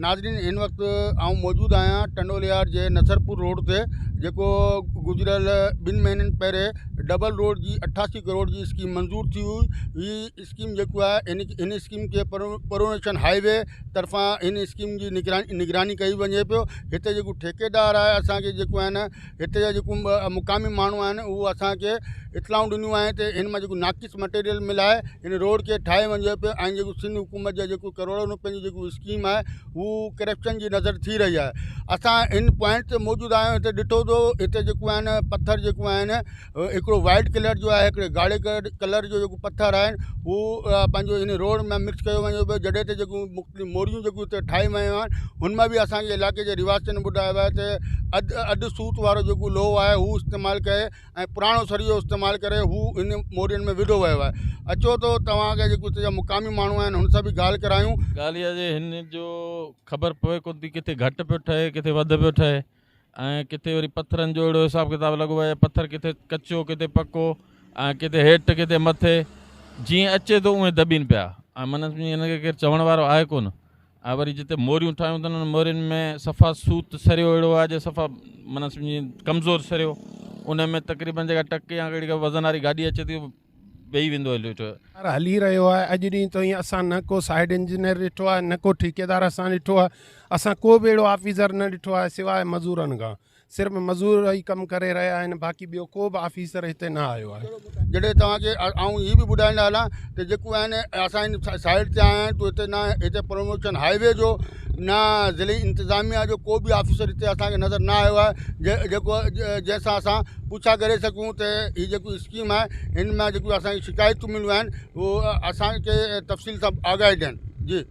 नाज़रीन इन वक्त आऊं मौजूद आहियां टंडोलियार जे नसरपुर रोड ते जेको गुज़िरियल 2 महीननि पहिरें डबल रोड जी 88 करोड़ जी स्कीम मंज़ूर थी हुई। हीअ स्कीम जेको आहे इन स्कीम खे प्रोनेशन हाईवे तरफ़ां इन स्कीम जी निगरानी कई वञे पियो। हिते जेको ठेकेदार आहे असांखे जेको आहिनि हिते जा जेको मुक़ामी माण्हू आहिनि उहे असांखे इतलाऊं ॾिनियूं आहिनि त हिन मां जेको नाक़िस मटेरियल मिलाए हिन रोड खे ठाहे वञे पियो ऐं जेको सिंध हुकूमत जा जेको करोड़नि रुपयनि जी जेको स्कीम आहे हू करप्शन जी नज़र थी रही आहे। असां इन पॉइंट ते मौजूदु आहियूं। हिते ॾिठो थो हिते जेको आहिनि पथर जेको आहिनि हिकिड़ो वाइट कलर जो आहे, हिकिड़े ॻाढ़े कलर जो जेको पथर आहिनि हू पंहिंजो हिन रोड में मिक्स कयो वञे पियो। जॾहिं ते जेको मुख़्तलिफ़ मोरियूं जेको हिते ठाही वियूं आहिनि हुन में बि असांजे इलाइक़े जे रिवाजनि ॿुधायो आहे त अधु सूत वारो जेको लोहो आहे हू इस्तेमालु करे ऐं पुराणो सरियो इस्तेमालु करे हू इन मोरियुनि में विधो वियो आहे। अचो तो तव्हांखे जेको हिते जा मुक़ामी माण्हू आहिनि हुन सां बि ॻाल्हि करायूं। ॻाल्हि इहा जे हिन जो ख़बर पए कोन थी, किथे घटि पियो ठहे किथे वधि पियो ठहे ऐं किथे वरी पथरनि जो अहिड़ो हिसाबु किताबु लॻो आहे, पथर किथे कचो किथे पको ऐं किथे हेठि किथे मथे जीअं अचे थो उहे दॿीनि पिया ऐं मन हिनखे केरु चवण वारो आहे कोन। ऐं वरी जिते मोरियूं ठाहियूं अथनि उन मोरियुनि में सफ़ा सूत सरियो अहिड़ो आहे जो सफ़ा मन सम्झी कमज़ोर सरियो, उन में तक़रीबन जेका टक या कहिड़ी वज़न वारी गाॾी अचे थी वेही वेंदो हली रहियो आहे। अॼु ॾींहुं ताईं असां न को साइड इंजीनियर ॾिठो आहे, न को ठेकेदार असां ॾिठो आहे, असां को बि अहिड़ो ऑफिसर न ॾिठो आहे सवाइ मज़ूरनि खां। सिर्फ़ु मज़ूर ई कमु करे रहिया आहिनि, बाक़ी ॿियो को बि ऑफिसर हिते न आयो आहे। जॾहिं तव्हांखे आऊं हीअ बि ॿुधाईंदा हलां त जेको आहिनि असां इन साइड ते आया आहियूं त हिते न हिते प्रमोशन हाईवे जो न ज़िले इंतिज़ामिया जो को बि ऑफिसर हिते असांखे नज़र न आयो आहे जेको जंहिंसां असां पुछा करे सघूं त हीअ जेको स्कीम आहे हिन मां जेको असांखे शिकायतूं मिलियूं आहिनि उहो असांखे तफ़सील सां आगाही ॾियनि। जी।